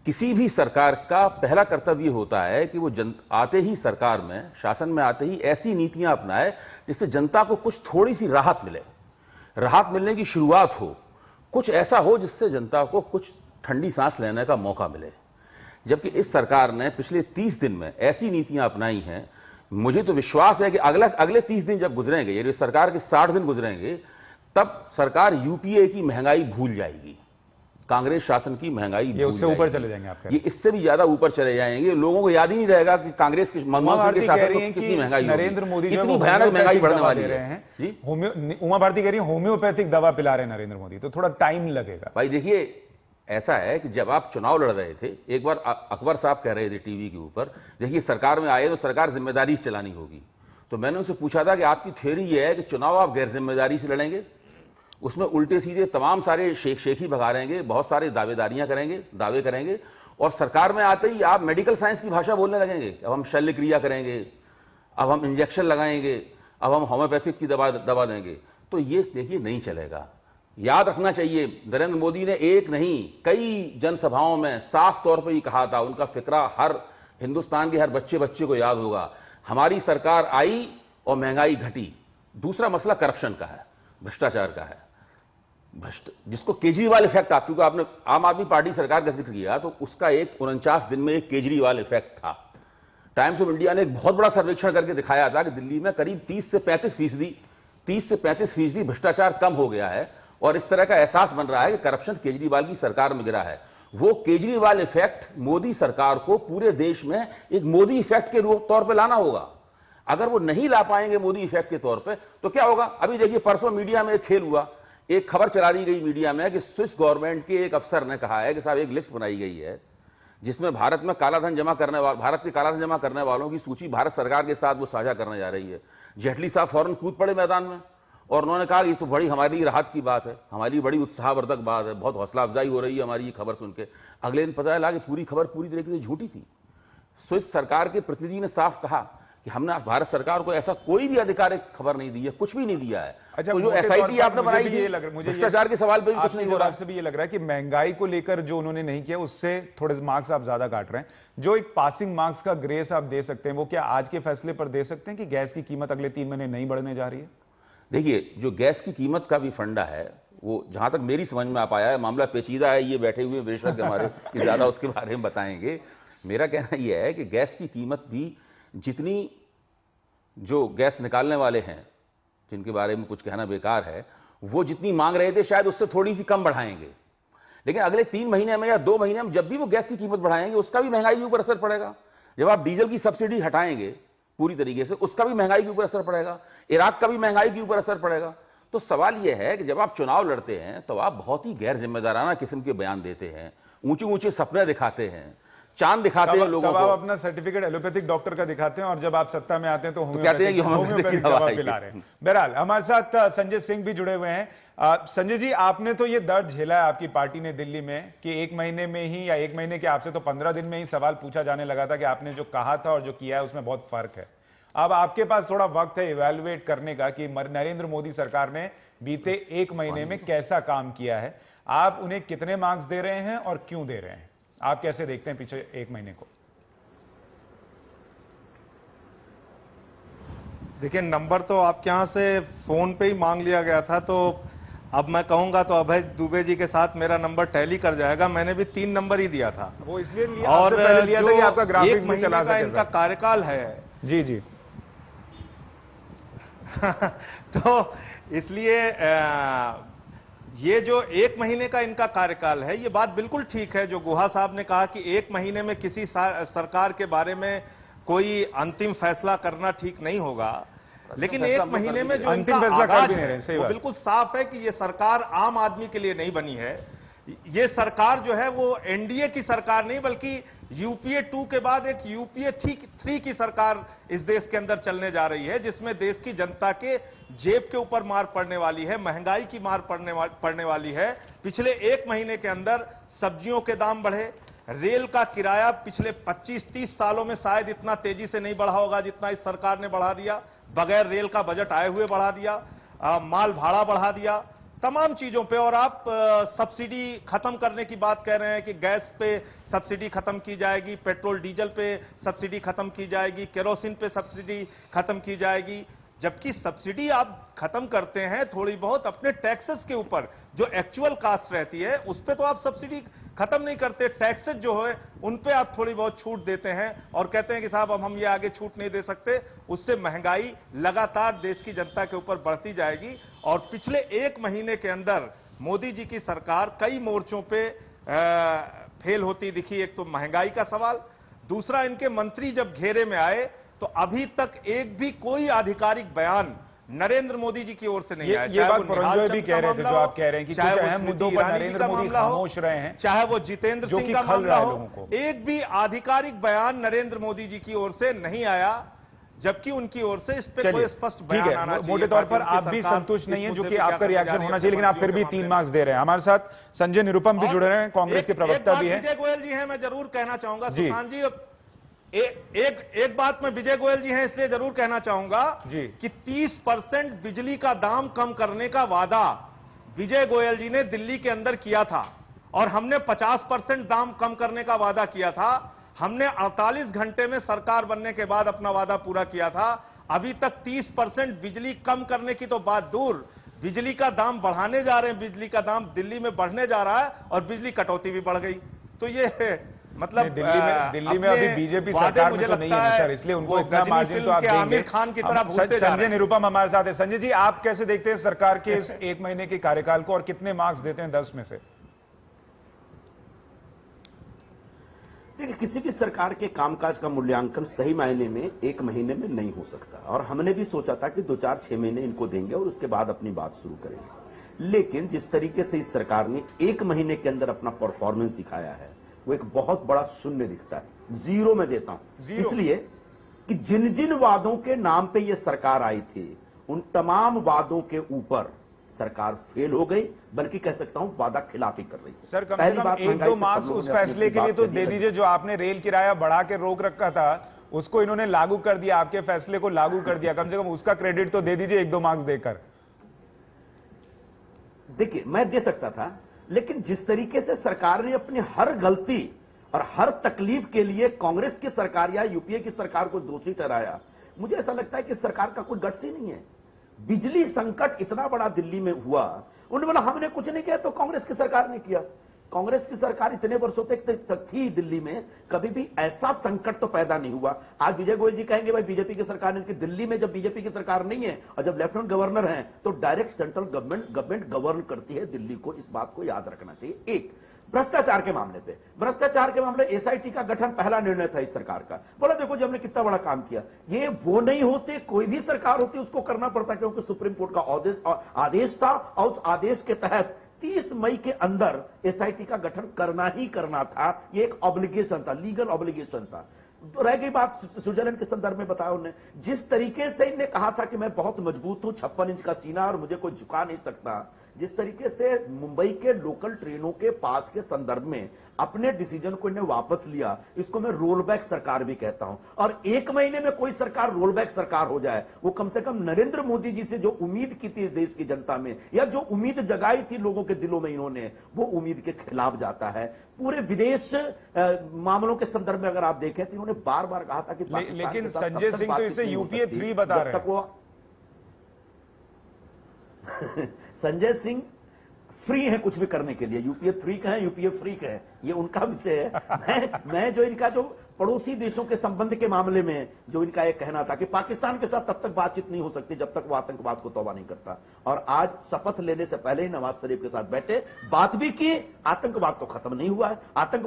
किसी भी सरकार का पहला कर्तव्य होता है कि वो आते ही सरकार में, शासन में आते ही ऐसी नीतियां अपनाए जिससे जनता को कुछ थोड़ी सी राहत मिले, राहत मिलने की शुरुआत हो, कुछ ऐसा हो जिससे जनता को कुछ ठंडी सांस लेने का मौका मिले। जबकि इस सरकार ने पिछले 30 दिन में ऐसी नीतियां अपनाई हैं, मुझे तो विश्वास है कि अगले 30 दिन जब गुजरेंगे, यानी सरकार के 60 दिन गुजरेंगे, तब सरकार यूपीए की महंगाई भूल जाएगी, कांग्रेस शासन की महंगाई ये उससे ऊपर चले जाएंगे आप? ये इससे भी ज्यादा ऊपर चले जाएंगे। लोगों को याद ही नहीं रहेगा कि कांग्रेस की मनमोहन सिंह के शासन में कितनी महंगाई, नरेंद्र मोदी कितनी भयानक महंगाई बढ़ने वाली है। उमा भारती कह रही है होम्योपैथिक दवा पिला रहे हैं नरेंद्र मोदी, तो थोड़ा टाइम लगेगा। भाई देखिए, ऐसा है कि जब आप चुनाव लड़ रहे थे, एक बार अकबर साहब कह रहे थे टीवी के ऊपर, देखिए सरकार में आए तो सरकार जिम्मेदारी से चलानी होगी। तो मैंने उनसे पूछा था कि आपकी थ्योरी ये है कि चुनाव आप गैर जिम्मेदारी से लड़ेंगे, उसमें उल्टे सीधे तमाम सारे शेखी भगा रहेंगे, बहुत सारे दावेदारियां करेंगे, दावे करेंगे, और सरकार में आते ही आप मेडिकल साइंस की भाषा बोलने लगेंगे। अब हम शल्य क्रिया करेंगे, अब हम इंजेक्शन लगाएंगे, अब हम होम्योपैथिक की दवा देंगे। तो ये देखिए नहीं चलेगा। याद रखना चाहिए, नरेंद्र मोदी ने एक नहीं कई जनसभाओं में साफ तौर पर ही कहा था, उनका फिक्रा हर हिंदुस्तान के हर बच्चे को याद होगा, हमारी सरकार आई और महंगाई घटी। दूसरा मसला करप्शन का है, भ्रष्टाचार का है, जिसको केजरीवाल इफेक्ट था, क्योंकि आपने आम आदमी पार्टी सरकार का जिक्र किया, तो उसका एक 49 दिन में एक केजरीवाल इफेक्ट था। टाइम्स ऑफ इंडिया ने एक बहुत बड़ा सर्वेक्षण करके दिखाया था कि दिल्ली में करीब 30 से 35 फीसदी भ्रष्टाचार कम हो गया है, और इस तरह का एहसास बन रहा है कि करप्शन केजरीवाल की सरकार में गिरा है। वो केजरीवाल इफेक्ट मोदी सरकार को पूरे देश में एक मोदी इफेक्ट के तौर पर लाना होगा। अगर वो नहीं ला पाएंगे मोदी इफेक्ट के तौर पे, तो क्या होगा? अभी देखिए, परसों मीडिया में एक खेल हुआ, एक खबर चला दी गई मीडिया में कि स्विस गवर्नमेंट के एक अफसर ने कहा है कि साहब एक लिस्ट बनाई गई है जिसमें भारत के कालाधन जमा करने वालों की सूची भारत सरकार के साथ वो साझा करने जा रही है। जेटली साहब फौरन कूद पड़े मैदान में और उन्होंने कहा कि ये तो बड़ी हमारी राहत की बात है, हमारी बड़ी उत्साहवर्धक बात है, बहुत हौसला अफजाई हो रही है हमारी ये खबर सुन के। अगले दिन पता चला कि पूरी खबर पूरी तरीके से झूठी थी। स्विस सरकार के प्रतिनिधि ने साफ कहा कि हमने भारत सरकार को ऐसा कोई भी आधिकारिक खबर नहीं दी है, कुछ भी नहीं दिया है। अच्छा, तो जो एसआईटी आपने बनाई थी, भ्रष्टाचार के सवाल पे भी कुछ नहीं हो रहा। आपसे भी ये लग रहा है कि महंगाई को लेकर जो उन्होंने नहीं किया उससे थोड़े मार्क्स आप ज्यादा काट रहे हैं। जो एक पासिंग मार्क्स का ग्रेस आप दे सकते हैं, वो क्या आज के फैसले पर दे सकते हैं कि गैस की कीमत अगले 3 महीने नहीं बढ़ने जा रही है? देखिए, जो गैस की कीमत का भी फंडा है, वो जहां तक मेरी समझ में आ पाया है, मामला पेचीदा है, ये बैठे हुए विशेषज्ञ हमारे ज्यादा उसके बारे में बताएंगे। मेरा कहना यह है कि गैस की कीमत भी, जितनी जो गैस निकालने वाले हैं जिनके बारे में कुछ कहना बेकार है, वो जितनी मांग रहे थे शायद उससे थोड़ी सी कम बढ़ाएंगे, लेकिन अगले 3 महीने में या 2 महीने में जब भी वो गैस की कीमत बढ़ाएंगे, उसका भी महंगाई के ऊपर असर पड़ेगा। जब आप डीजल की सब्सिडी हटाएंगे पूरी तरीके से, उसका भी महंगाई के ऊपर असर पड़ेगा, इराक का भी महंगाई के ऊपर असर पड़ेगा। तो सवाल यह है कि जब आप चुनाव लड़ते हैं तो आप बहुत ही गैर जिम्मेदाराना किस्म के बयान देते हैं, ऊंचे ऊंचे सपने दिखाते हैं, चांद दिखाते हैं लोगों को। आप अपना सर्टिफिकेट एलोपैथिक डॉक्टर का दिखाते हैं और जब आप सत्ता में आते हैं तो कहते हैं कि होम्योपैथिक दवा पिला रहे हैं। बहरहाल हमारे साथ संजय सिंह भी जुड़े हुए हैं। संजय जी, आपने तो ये दर्द झेला है आपकी पार्टी ने दिल्ली में कि 1 महीने में ही, या 1 महीने के आपसे तो 15 दिन में ही सवाल पूछा जाने लगा था कि आपने जो कहा था और जो किया है उसमें बहुत फर्क है। अब आपके पास थोड़ा वक्त है इवैल्यूएट करने का कि नरेंद्र मोदी सरकार ने बीते 1 महीने में कैसा काम किया है। आप उन्हें कितने मार्क्स दे रहे हैं और क्यों दे रहे हैं? आप कैसे देखते हैं पीछे 1 महीने को? देखिए, नंबर तो आपके यहां से फोन पे ही मांग लिया गया था, तो अब मैं कहूंगा तो अभय दुबे जी के साथ मेरा नंबर टैली कर जाएगा। मैंने भी 3 नंबर ही दिया था। वो इसलिए लिया, और पहले लिया था कि आपका ग्राफिक्स भी चला सके। इनका कार्यकाल है। जी जी। तो इसलिए ये जो 1 महीने का इनका कार्यकाल है, ये बात बिल्कुल ठीक है जो गुहा साहब ने कहा कि 1 महीने में किसी सरकार के बारे में कोई अंतिम फैसला करना ठीक नहीं होगा, लेकिन 1 महीने में जो अंतिम फैसला कर भी नहीं रहे, वो बिल्कुल साफ है कि ये सरकार आम आदमी के लिए नहीं बनी है। ये सरकार जो है वो एनडीए की सरकार नहीं, बल्कि यूपीए 2 के बाद एक यूपीए 3 की सरकार इस देश के अंदर चलने जा रही है, जिसमें देश की जनता के जेब के ऊपर मार पड़ने वाली है, महंगाई की मार पड़ने वाली है। पिछले 1 महीने के अंदर सब्जियों के दाम बढ़े, रेल का किराया पिछले 25-30 सालों में शायद इतना तेजी से नहीं बढ़ा होगा जितना इस सरकार ने बढ़ा दिया, बगैर रेल का बजट आए हुए बढ़ा दिया, माल भाड़ा बढ़ा दिया, तमाम चीजों पे। और आप सब्सिडी खत्म करने की बात कह रहे हैं कि गैस पे सब्सिडी खत्म की जाएगी, पेट्रोल डीजल पे सब्सिडी खत्म की जाएगी, केरोसिन पे सब्सिडी खत्म की जाएगी। जबकि सब्सिडी आप खत्म करते हैं थोड़ी बहुत अपने टैक्सेस के ऊपर, जो एक्चुअल कास्ट रहती है उस पे तो आप सब्सिडी खत्म नहीं करते। टैक्सेस जो है उन पे आप थोड़ी बहुत छूट देते हैं और कहते हैं कि साहब अब हम ये आगे छूट नहीं दे सकते। उससे महंगाई लगातार देश की जनता के ऊपर बढ़ती जाएगी। और पिछले 1 महीने के अंदर मोदी जी की सरकार कई मोर्चों पे फेल होती दिखी। एक तो महंगाई का सवाल, दूसरा इनके मंत्री जब घेरे में आए तो अभी तक एक भी कोई आधिकारिक बयान नरेंद्र मोदी जी की ओर से नहीं आया। ये बात परंजोय भी कह रहे थे, जो आप कह रहे हैं कि कुछ अहम मुद्दों पर नरेंद्र मोदी खामोश रहे हैं, चाहे वो जितेंद्र सिंह का मामला हो, एक एक भी आधिकारिक बयान नरेंद्र मोदी जी की ओर से नहीं आया। जबकि उनकी ओर से इस पे कोई स्पष्ट बयान आना चाहिए। मोटे तौर पर आप भी संतुष्ट नहीं है, जो कि आपका रिएक्शन होना चाहिए, लेकिन आप फिर भी 3 मार्क्स दे रहे हैं। हमारे साथ संजय निरुपम भी जुड़े रहे हैं, कांग्रेस के प्रवक्ता भी हैं। विजय गोयल जी हैं, मैं जरूर कहना चाहूंगा सुशांत जी, एक बात मैं विजय गोयल जी हैं इसलिए जरूर कहना चाहूंगा कि 30% बिजली का दाम कम करने का वादा विजय गोयल जी ने दिल्ली के अंदर किया था और हमने 50% दाम कम करने का वादा किया था। हमने 48 घंटे में सरकार बनने के बाद अपना वादा पूरा किया था। अभी तक 30% बिजली कम करने की तो बात दूर, बिजली का दाम बढ़ाने जा रहे हैं। बिजली का दाम दिल्ली में बढ़ने जा रहा है और बिजली कटौती भी बढ़ गई। तो ये मतलब दिल्ली में अभी बीजेपी सरकार में तो नहीं है ना सर, इसलिए उनको इतना मार्जिन तो आप देंगे। आमिर खान की तरह भूलते जा रहे हैं। संजय निरुपम हमारे साथ है। संजय जी, आप कैसे देखते हैं सरकार के इस 1 महीने के कार्यकाल को और कितने मार्क्स देते हैं 10 में से? देखिए, किसी भी सरकार के कामकाज का मूल्यांकन सही मायने में 1 महीने में नहीं हो सकता, और हमने भी सोचा था कि 2, 4, 6 महीने इनको देंगे और उसके बाद अपनी बात शुरू करेंगे। लेकिन जिस तरीके से इस सरकार ने 1 महीने के अंदर अपना परफॉर्मेंस दिखाया है, वो एक बहुत बड़ा शून्य दिखता है। 0 में देता हूं, इसलिए कि जिन जिन वादों के नाम पे ये सरकार आई थी, उन तमाम वादों के ऊपर सरकार फेल हो गई, बल्कि कह सकता हूं वादा खिलाफी कर रही है। सर, कम से कम 1-2 मार्क्स उस फैसले के लिए तो दे दीजिए जो आपने रेल किराया बढ़ा के रोक रखा था, उसको इन्होंने लागू कर दिया, आपके फैसले को लागू कर दिया। कम से कम उसका क्रेडिट तो दे दीजिए 1-2 मार्क्स देकर। देखिए, मैं दे सकता था, लेकिन जिस तरीके से सरकार ने अपनी हर गलती और हर तकलीफ के लिए कांग्रेस की सरकार या यूपीए की सरकार को दोषी ठहराया, मुझे ऐसा लगता है कि सरकार का कोई गट्स ही नहीं है। बिजली संकट इतना बड़ा दिल्ली में हुआ, उन्होंने बोला हमने कुछ नहीं किया, तो कांग्रेस की सरकार ने किया। कांग्रेस की सरकार इतने वर्षों तक थी दिल्ली में, कभी भी ऐसा संकट तो पैदा नहीं हुआ। आज विजय गोयल जी कहेंगे भाई बीजेपी की सरकार ने, दिल्ली में जब बीजेपी की सरकार नहीं है और जब लेफ्टिनेंट गवर्नर हैं, तो डायरेक्ट सेंट्रल गवर्नमेंट गवर्न करती है दिल्ली को। इस बात को याद रखना चाहिए। एक भ्रष्टाचार के मामले पे, भ्रष्टाचार के मामले एसआईटी का गठन पहला निर्णय था इस सरकार का। बोला देखो जी हमने कितना बड़ा काम किया। ये वो नहीं होते, कोई भी सरकार होती उसको करना पड़ता, क्योंकि सुप्रीम कोर्ट का आदेश था और उस आदेश के तहत 30 मई के अंदर एसआईटी का गठन करना ही करना था। ये एक ऑब्लिगेशन था, लीगल ऑब्लिगेशन था। रह गई बात स्विट्जरलैंड के संदर्भ में बताया उन्होंने, जिस तरीके से इन्हें कहा था कि मैं बहुत मजबूत हूं, 56 इंच का सीना और मुझे कोई झुका नहीं सकता, जिस तरीके से मुंबई के लोकल ट्रेनों के पास के संदर्भ में अपने डिसीजन को इन्हें वापस लिया, इसको मैं रोल बैक सरकार भी कहता हूं। और 1 महीने में कोई सरकार रोल बैक सरकार हो जाए, वो कम से कम नरेंद्र मोदी जी से जो उम्मीद की थी देश की जनता में, या जो उम्मीद जगाई थी लोगों के दिलों में, इन्होंने वो उम्मीद के खिलाफ जाता है। पूरे विदेश मामलों के संदर्भ में अगर आप देखें तो इन्होंने बार बार कहा था कि लेकिन संजय सिंह तो इसे यूपीए 3 बता रहे हैं। संजय सिंह फ्री है कुछ भी करने के लिए, यूपीए 3 कहें यूपीए फ्री कहें, ये उनका विषय है। मैं जो इनका जो पड़ोसी देशों के संबंध के मामले में जो इनका एक कहना था कि पाकिस्तान के साथ तब तक बातचीत नहीं हो सकती जब तक वो आतंकवाद को तौबा नहीं करता, और आज शपथ लेने से पहले ही नवाज शरीफ के साथ बैठे, बात भी की, आतंकवाद तो खत्म नहीं हुआ है। आतंकवाद